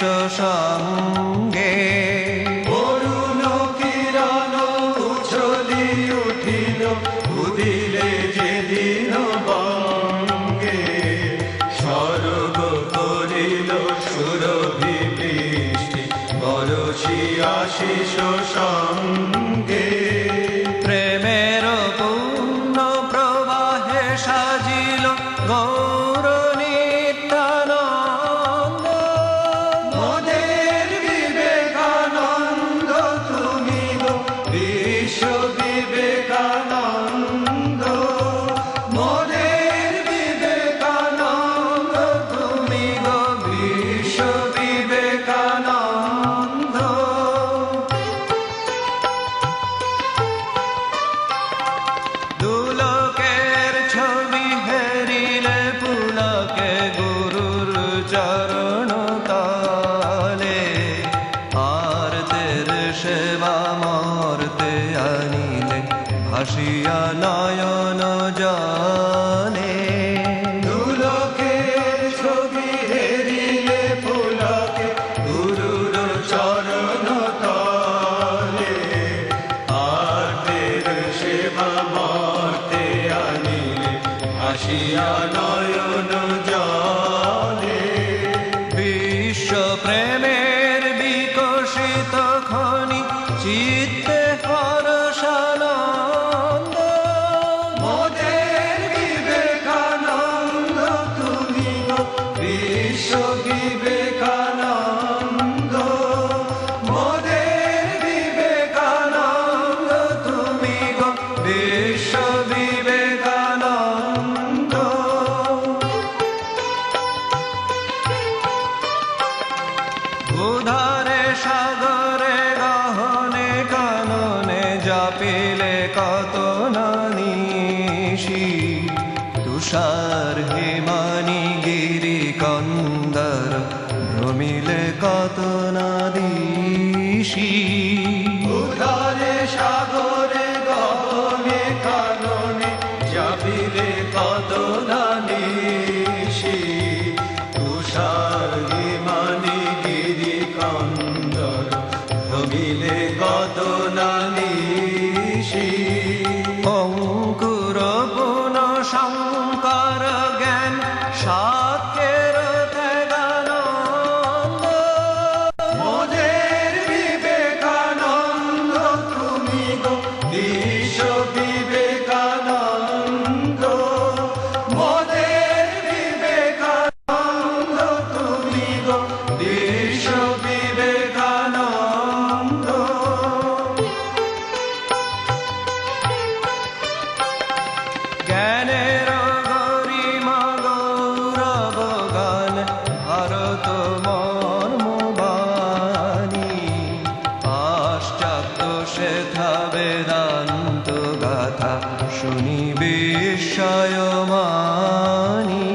আশিস সঙ্গে অরুণ কিরণ উছলি উঠিল উদিলে যেদিন বঙ্গে স্বর্গ করিল সুরভি বৃষ্টি বরষি আশিস সঙ্গে প্রেমের পূর্ণ প্রবাহে সাজিল গৌর নিত্যানন্দ মোদের বিবেকানন্দ তুমি গো বিশ্ব বিবেকানন্দ মোদের বিবেকানন্দ তুমি গো বিশ্ব বিবেকানন্দ দুলকের ছবি হেরিলে পুলকে গুরুর চরণ তলে আরতের সেবা মর্তে আনিলে ভাসিয়া নয়ন জলে দুলকের ছবি হেরিলে পুলকে গুরুর চরণ তলে আর্তের সেবা মর্তে আনিলে ভাসিয়া নয়ন জলে বিশ্ব প্রেমের বিকশিত খনি চিত্তে হর্ষানন্দ মোদের বিবেকানন্দ তুমি গো বিশ্ব বিবেকানন্দ মোদের বিবেকানন্দ তুমি গো বিশ্ব বিবেকানন্দ উধারে সাগরে গহনে কাননে জাপিলে কত নানিশি তুষার হিমানি গিরি কন্দর ভ্রমিলে কত নাদিশি উধারে সাগরে গহনে কাননে যাবিলে কত নানিশি তুষার হিমানি গিরি কন্দর ভ্রমিলে কত নানিশি অঙ্কুর পুন শঙ্কর জ্ঞান সাকের ত্যাগানন্দ মোদের বিবেকানন্দ তুমি গো বিশ্ব বিবেকানন্দ মোদের বিবেকানন্দ তুমি গো বিশ্ব বিবেকানন্দ জ্ঞানের গরিমা গৌরব গান ভারত মর্মবাণী পাশ্চাত্য শেখা বেদান্ত গাথা শুনি বিস্ময়মানি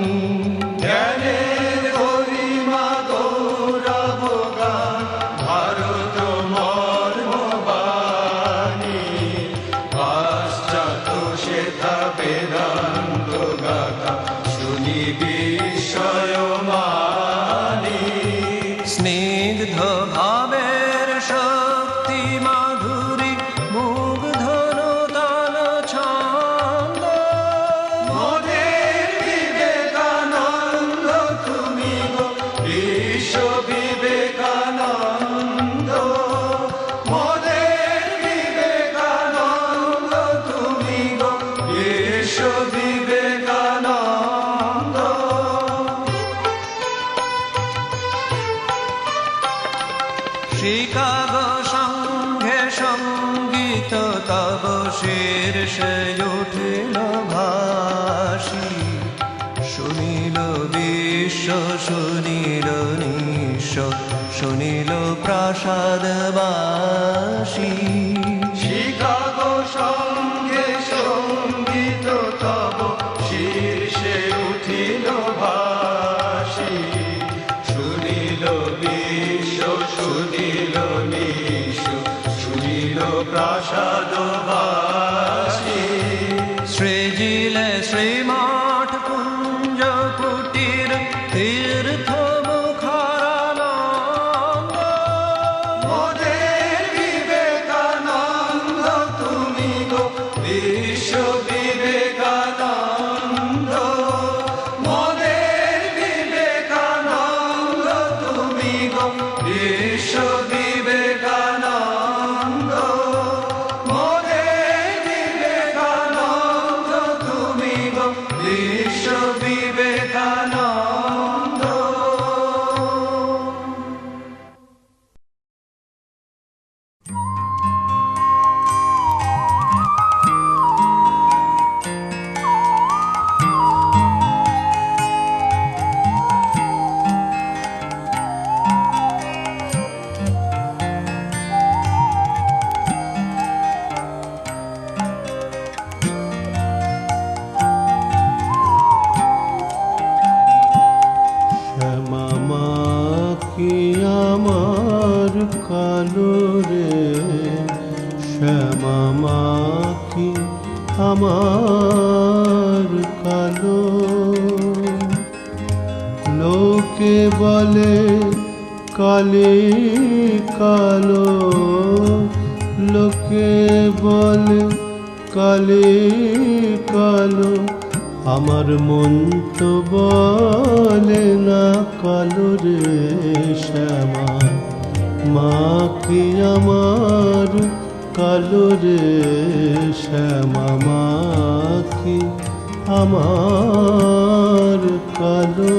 জ্ঞানের গরিমা গৌরব গান ভারত মর্মবাণী পাশ্চাত্য শেখা বেদান্ত গাথা শুনি বিস্ময়মানি স্নিগ্ধ ভাবের শক্তি মাধুরী মুগ্ধ নূতন ছন্দ মোদের বিবেকানন্দ তুমি গো বিশ্ব বিবেকানন্দ মোদের বিবেকানন্দ তুমি গো বিশ্ব বিবেকানন্দ শিকাগো সংঘে সঙ্গীত তব শীর্ষে উঠিল ভাসি শুনিল বিশ্ব শুনিল নিঃস্ব শুনিল প্রাসাদবাসী শিকাগো সঙ্গে সঙ্গীত তব শীর্ষে উঠিল ভাসি শুনিল বিশ্ব শুনিল নিঃস্ব শুনিল প্রাসাদবাসী সৃজিলে শ্রীমঠ কুঞ্জ কুটির তীর্থ মুখারানন্দ শ্যামা মা কি আমার কালো। লোকে বলে কালি কালো, লোকে বলে কালি কালো, আমার মন তো বলে না কালো রে শ্যামা মা কি আমার কালো রে শ্যামা মা কি আমার কালো।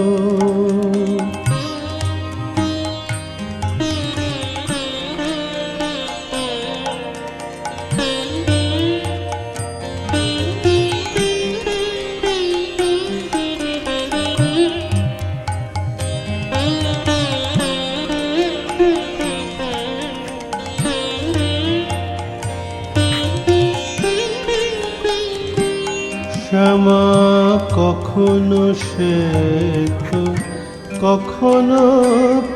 শ্যামা কখনো শ্বেত, কখনো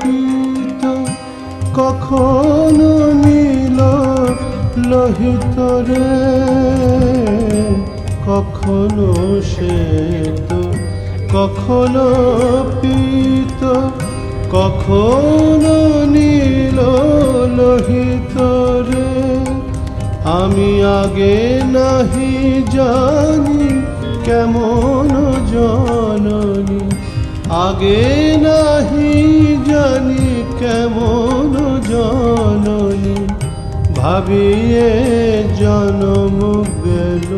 পীত, কখনো নীল লোহিত রে, কখনো শ্বেত, কখনো পীত, কখনো নীল লোহিত রে। আমি আগে নাহি জানি কেমন জননী, আগে নাহি জানি কেমন জননী, ভাবিয়ে জনম গেল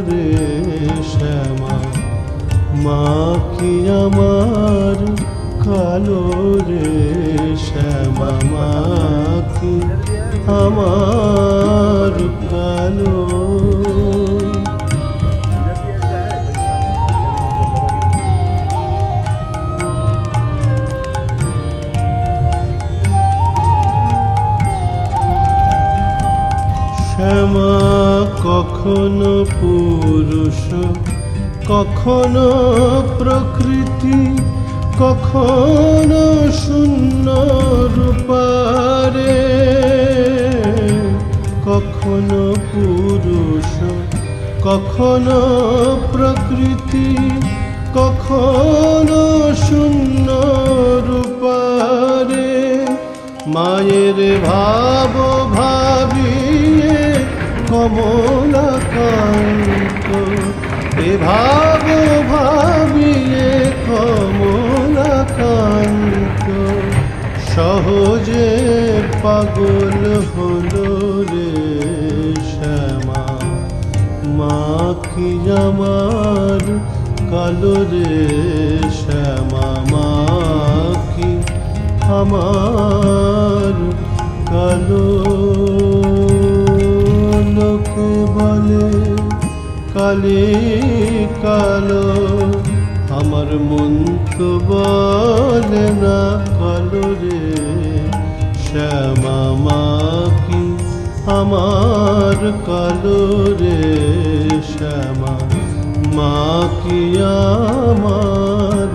রে শ্যামা মা কি আমার কালো রে শ্যামা মা কি আমার কালো। শ্যামা কখনো পুরুষ, কখনো প্রকৃতি, কখনো শূন্য রূপারে, কখনো পুরুষ, কখনো প্রকৃতি, কখনো শূন্য রূপারে। মায়ের ভাব ভাবিয়ে কমলাকান্ত, এ ভাব ভাবিয়ে কমলাকান্ত, সহজে পাগল হলো রে শ্যামা মা কি আমার কালো রে শ্যামা মা কি আমার কালো। লোকে বলে কালি কালো, আমার মন তো বলে না কালো রে শ্যামা মা কি আমার কালো রে শ্যামা মা কি আমার